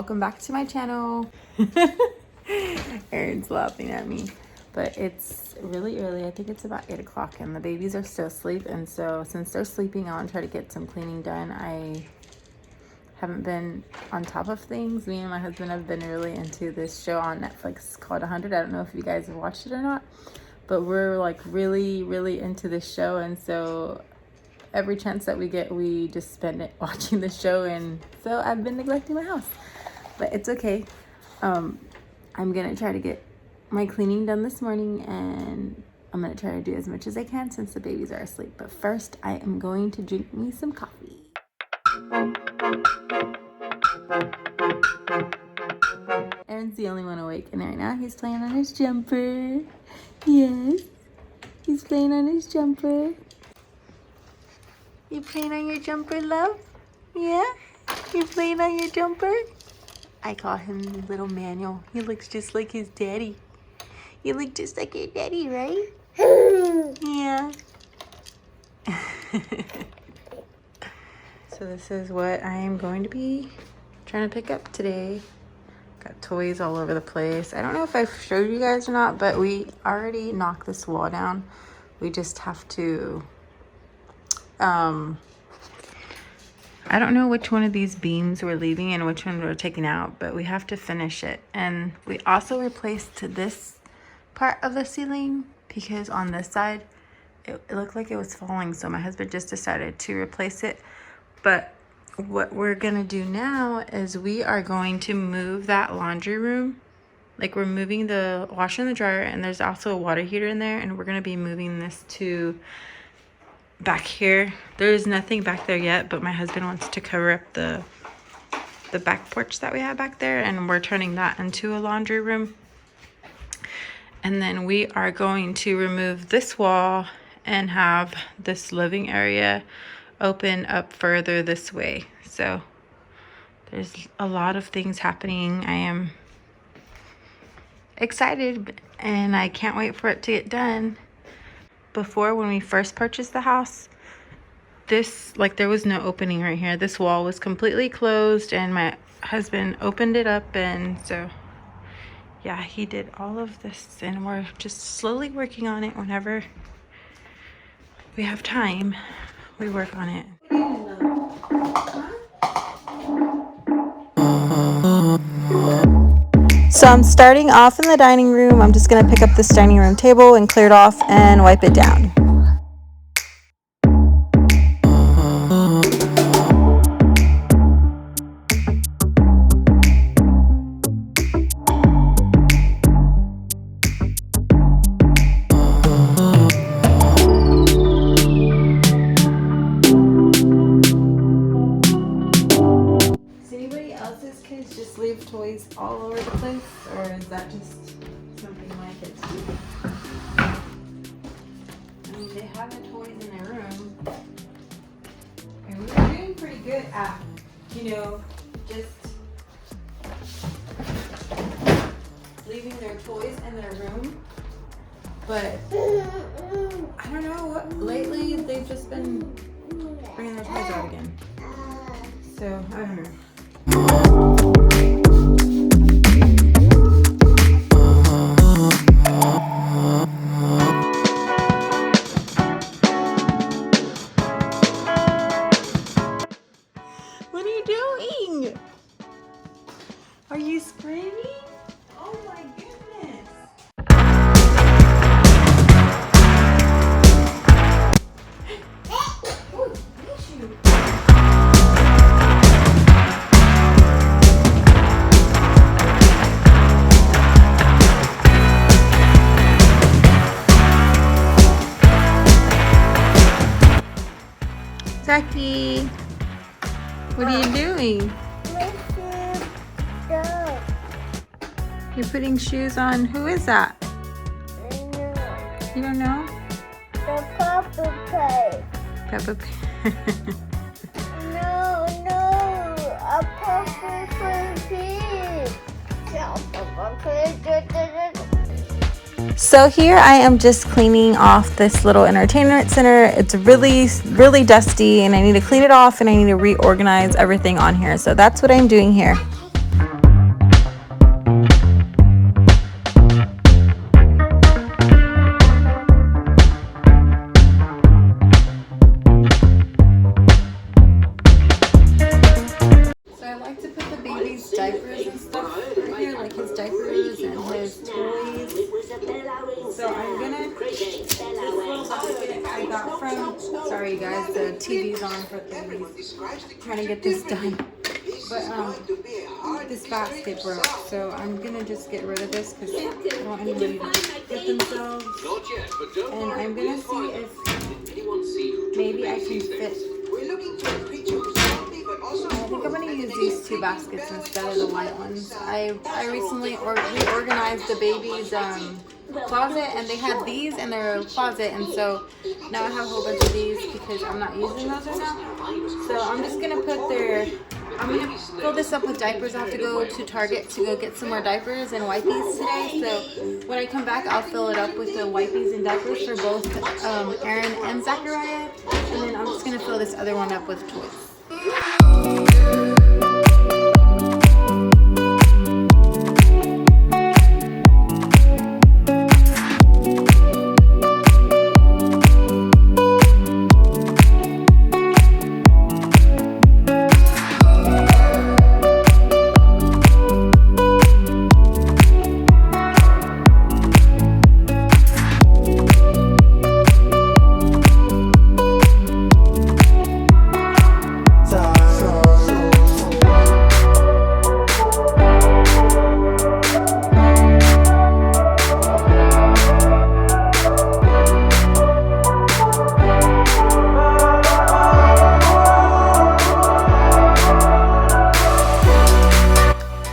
welcome back to my channel. Aaron's laughing at me, but it's really early. I think it's about 8 o'clock and the babies are still asleep, and so since they're sleeping, I want to try to get some cleaning done. I haven't been on top of things. Me and my husband have been really into this show on Netflix called 100. I don't know if you guys have watched it or not, but we're like really into this show, and so every chance that we get, we just spend it watching the show, and so I've been neglecting my house, but it's okay. I'm gonna try to get my cleaning done this morning, and I'm gonna try to do as much as I can since the babies are asleep. But first, I am going to drink me some coffee. Aaron's the only one awake, and right now he's playing on his jumper. Yes, he's playing on his jumper. You playing on your jumper, love? Yeah? You playing on your jumper? I call him Little Manuel. He looks just like his daddy. You look just like your daddy, right? Yeah. So this is what I am going to be trying to pick up today. Got toys all over the place. I don't know if I've showed you guys or not, but we already knocked this wall down. We just have to I don't know which one of these beams we're leaving and which one we're taking out, but we have to finish it. And we also replaced this part of the ceiling because on this side it looked like it was falling, so my husband just decided to replace it. But what we're gonna do now is we are going to move that laundry room. Like, we're moving the washer and the dryer, and there's also a water heater in there, and we're gonna be moving this to back here. There's nothing back there yet, but my husband wants to cover up the back porch that we have back there, and we're turning that into a laundry room. And then we are going to remove this wall and have this living area open up further this way. So there's a lot of things happening. I am excited and I can't wait for it to get done. Before, when we first purchased the house, there was no opening right here. This wall was completely closed, and my husband opened it up, and so yeah, he did all of this, and we're just slowly working on it. Whenever we have time, we work on it. So I'm starting off in the dining room. I'm just gonna pick up this dining room table and clear it off and wipe it down. Just leave toys all over the place, or is that just something my kids do? I mean, they have the toys in their room, and we were doing pretty good at, just leaving their toys in their room. But I don't know what, lately they've just been bringing their toys out again. So I don't know. What are you doing? Are you spraying? Oh my goodness. Oh, issue. Zaki, what are you doing? You're putting shoes on. Who is that? You don't know? The Peppa Pig. Peppa Pig. No, a Peppa Pig. So here I am just cleaning off this little entertainment center. It's really dusty, and I need to clean it off, and I need to reorganize everything on here. So that's what I'm doing here. So I'm gonna this little basket I got from, sorry you guys, the TV's on for things. Trying to get this done. But this basket broke, so I'm gonna just get rid of this because I don't want anybody to hurt themselves. And I'm gonna see if maybe I can fit. I think I'm gonna use these two baskets instead of the white ones. I recently reorganized the baby's closet, and they had these in their closet, and so now I have a whole bunch of these because I'm not using those right now. So I'm just gonna I'm gonna fill this up with diapers. I have to go to Target to go get some more diapers and wipes today. So when I come back, I'll fill it up with the wipes and diapers for both Aaron and Zachariah, and then I'm just gonna fill this other one up with toys.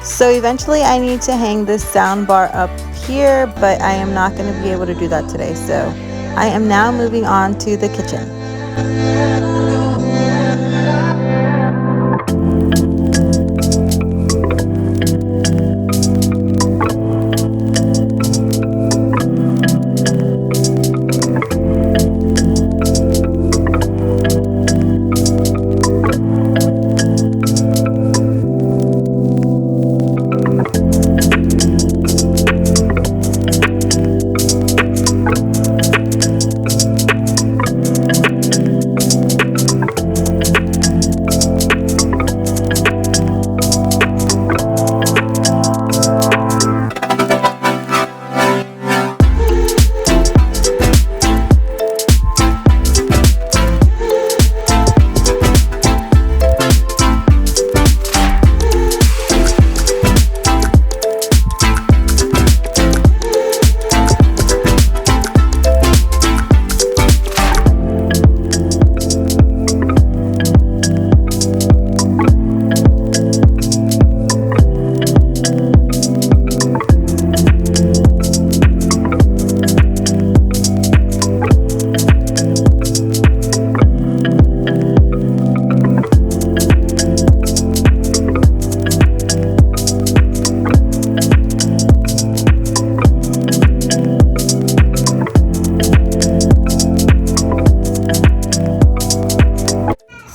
So eventually I need to hang this sound bar up here, but I am not going to be able to do that today. So I am now moving on to the kitchen.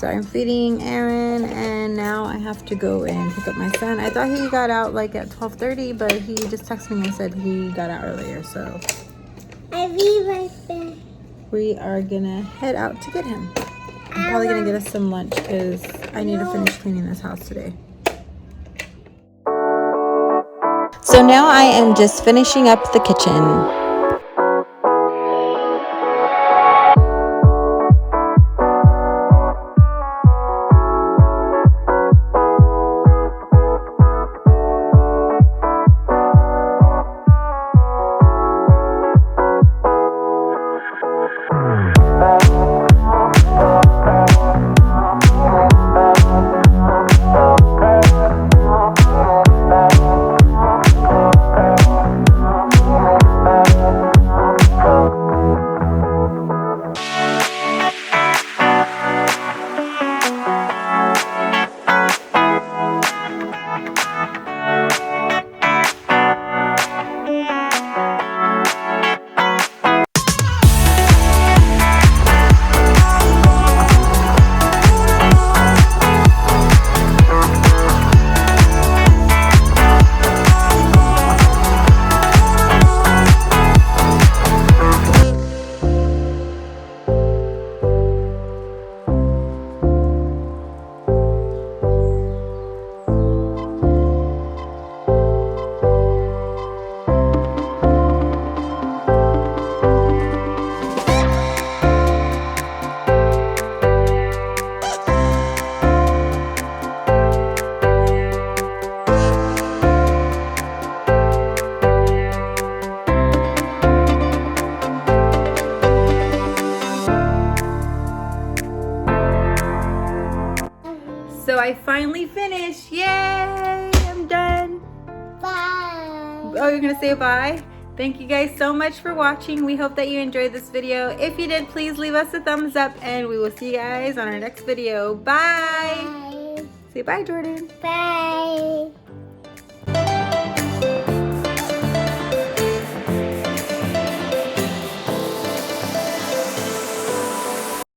So I'm feeding Aaron, and now I have to go and pick up my son. I thought he got out like at 12:30, but he just texted me and said he got out earlier. So we are gonna head out to get him. I'm probably gonna get us some lunch because I need to finish cleaning this house today. So now I am just finishing up the kitchen. we're gonna say bye. Thank you guys so much for watching. We hope that you enjoyed this video. If you did, please leave us a thumbs up and we will see you guys on our next video. Bye. Bye. Say bye, Jordan. Bye.